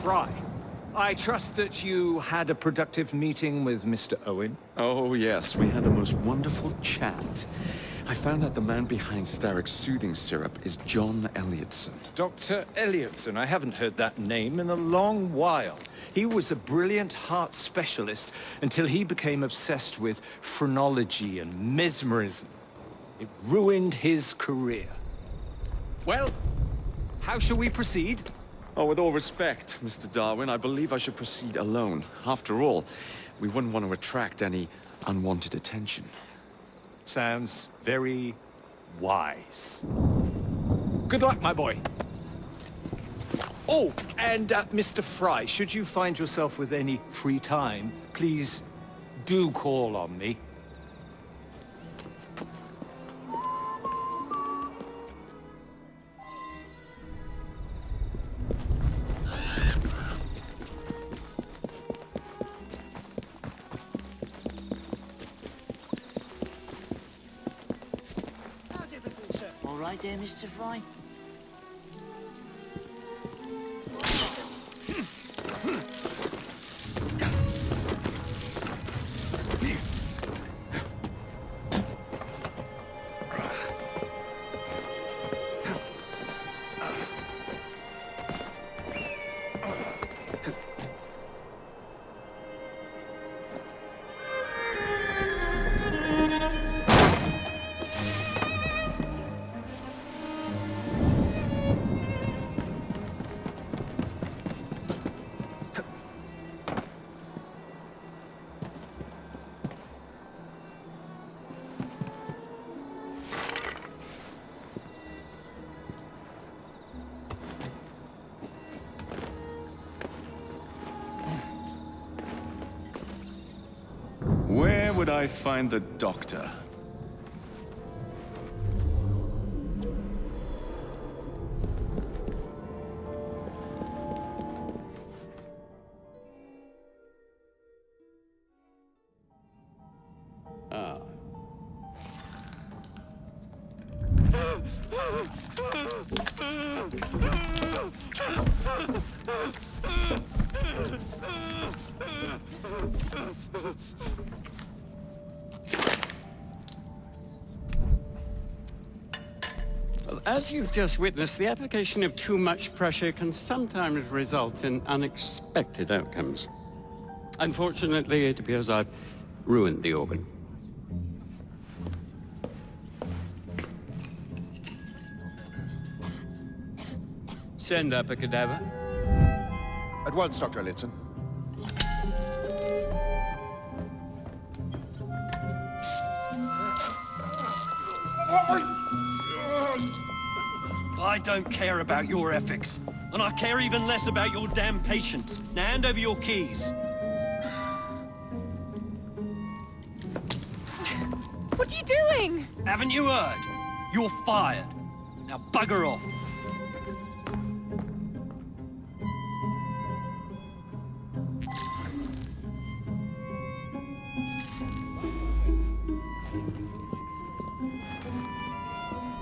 Fry. I trust that you had a productive meeting with Mr. Owen? Oh yes, we had a most wonderful chat. I found out the man behind Starrick's soothing syrup is John Elliotson. Dr. Elliotson, I haven't heard that name in a long while. He was a brilliant heart specialist until he became obsessed with phrenology and mesmerism. It ruined his career. Well, how shall we proceed? Oh, with all respect, Mr. Darwin, I believe I should proceed alone. After all, we wouldn't want to attract any unwanted attention. Sounds very wise. Good luck, my boy. Oh, and Mr. Fry, should you find yourself with any free time, please do call on me. All right there, Mr. Fry? Where would I find the doctor? Ah. Well, as you've just witnessed, the application of too much pressure can sometimes result in unexpected outcomes. Unfortunately, it appears I've ruined the organ. Send up a cadaver. At once, Dr. Elliotson. I don't care about your ethics, and I care even less about your damn patience. Now hand over your keys. What are you doing? Haven't you heard? You're fired. Now bugger off.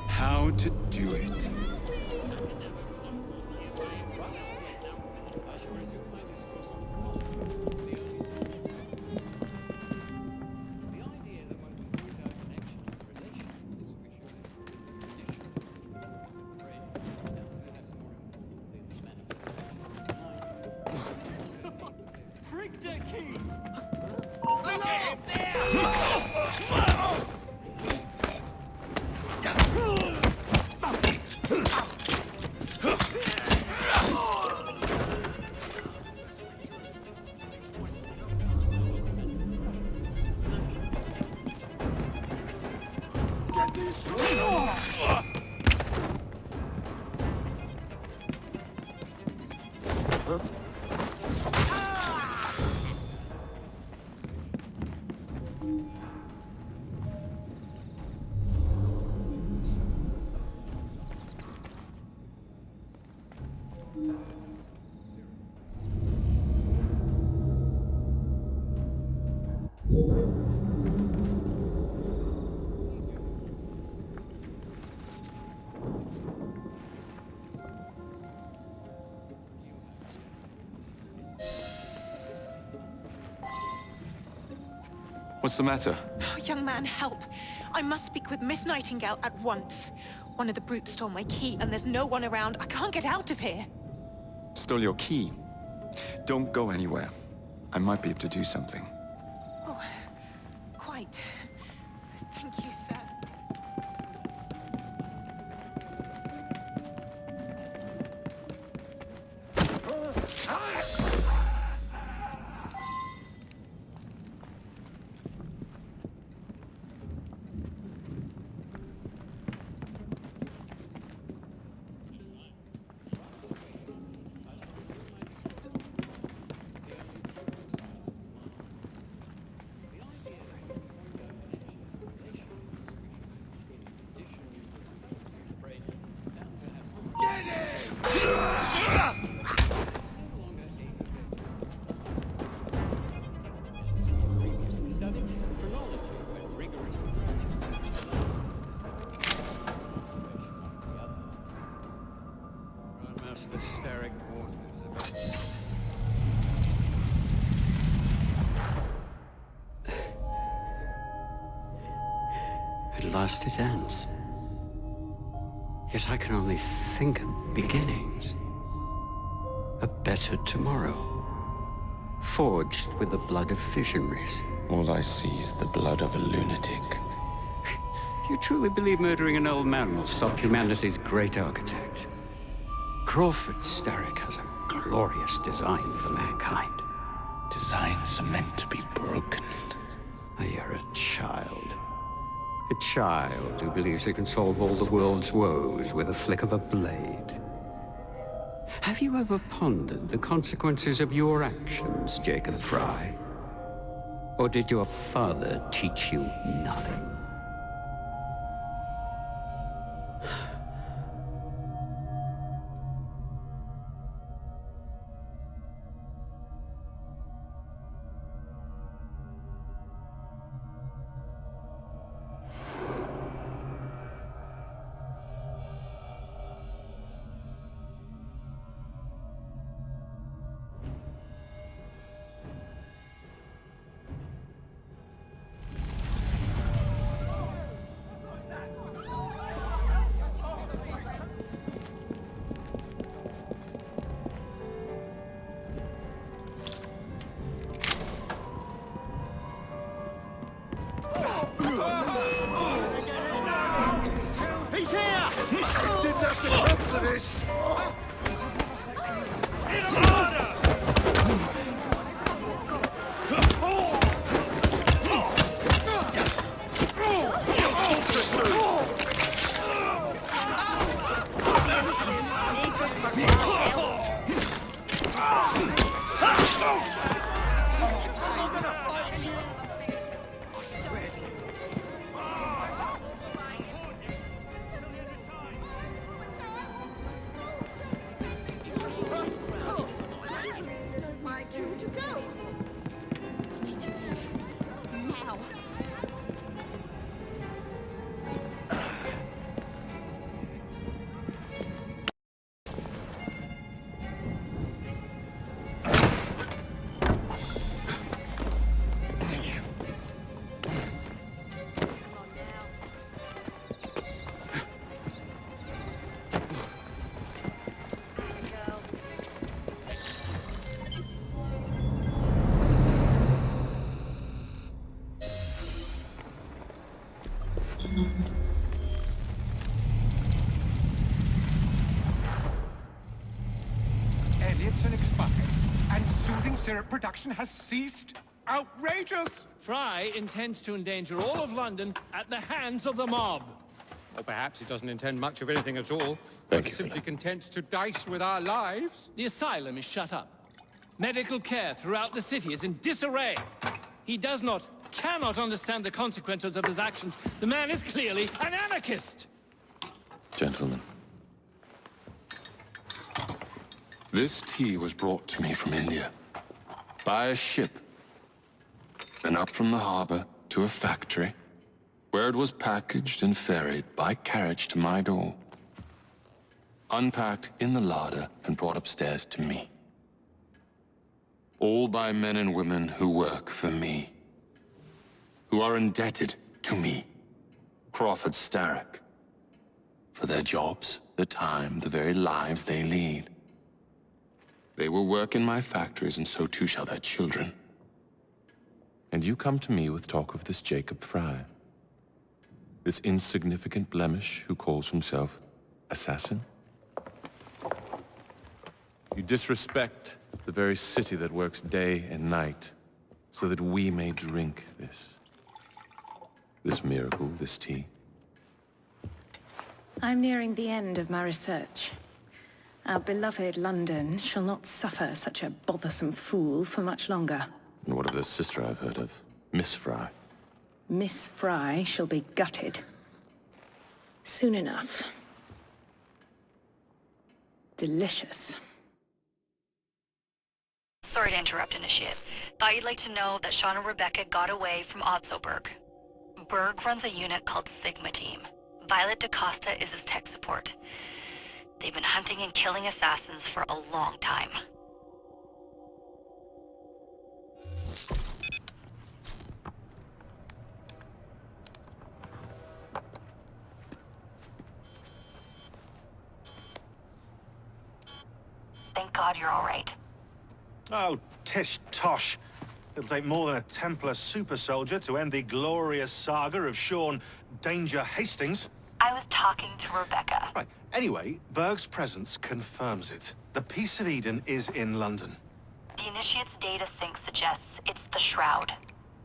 How to do it. Freak their key! What's the matter? Oh, young man, help. I must speak with Miss Nightingale at once. One of the brutes stole my key, and there's no one around. I can't get out of here. Stole your key. Don't go anywhere. I might be able to do something. Oh, quite. Thank you, sir. At last it ends. Yet I can only think of beginnings. A better tomorrow. Forged with the blood of visionaries. All I see is the blood of a lunatic. Do you truly believe murdering an old man will stop humanity's great architect? Crawford Starrick has a glorious design for mankind. Designs are meant to be broken. You're a child. A child who believes he can solve all the world's woes with a flick of a blade. Have you ever pondered the consequences of your actions, Jacob Fry? Or did your father teach you nothing? He's here! Didn't have to come to this! Elliotson expired, and soothing syrup production has ceased. Outrageous! Fry intends to endanger all of London at the hands of the mob. Or perhaps he doesn't intend much of anything at all, but is simply content to dice with our lives. The asylum is shut up. Medical care throughout the city is in disarray. He cannot understand the consequences of his actions. The man is clearly an anarchist! Gentlemen, this tea was brought to me from India by a ship, then up from the harbor to a factory, where it was packaged and ferried by carriage to my door, unpacked in the larder and brought upstairs to me. All by men and women who work for me. who are indebted to me, Crawford Starrick, for their jobs, the time, the very lives they lead. They will work in my factories, and so too shall their children. And you come to me with talk of this Jacob Fry, this insignificant blemish who calls himself assassin? You disrespect the very city that works day and night so that we may drink this miracle, this tea. I'm nearing the end of my research. Our beloved London shall not suffer such a bothersome fool for much longer. And what of the sister I've heard of, Miss Fry? Miss Fry shall be gutted. Soon enough. Delicious. Sorry to interrupt, Initiate. Thought you'd like to know that Sean and Rebecca got away from Otzoberg. Berg runs a unit called Sigma Team. Violet DaCosta is his tech support. They've been hunting and killing assassins for a long time. Thank God you're all right. Oh, tish tosh. It'll take more than a Templar super soldier to end the glorious saga of Sean Danger Hastings. I was talking to Rebecca. Right. Anyway, Berg's presence confirms it. The Peace of Eden is in London. The Initiate's data sync suggests it's the Shroud.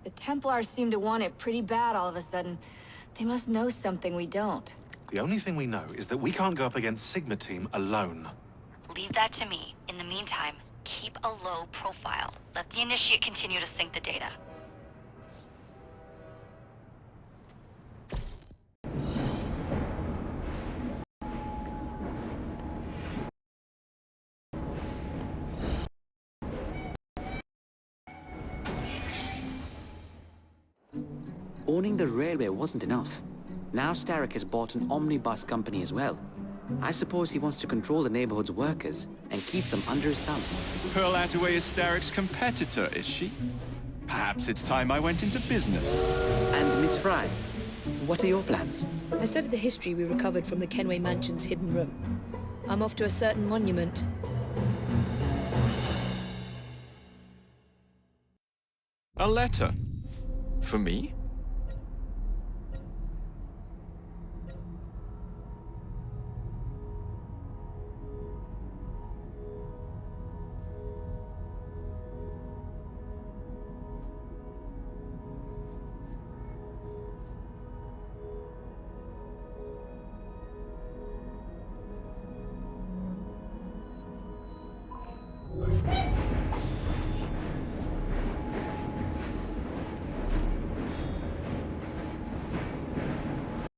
The Templars seem to want it pretty bad all of a sudden. They must know something we don't. The only thing we know is that we can't go up against Sigma Team alone. Leave that to me. In the meantime, keep a low profile. Let the Initiate continue to sync the data. Owning the railway wasn't enough. Now Starrick has bought an omnibus company as well. I suppose he wants to control the neighborhood's workers and keep them under his thumb. Pearl Attaway is Starrick's competitor, is she? Perhaps it's time I went into business. And Miss Fry, what are your plans? I studied the history we recovered from the Kenway Mansion's hidden room. I'm off to a certain monument. A letter? For me?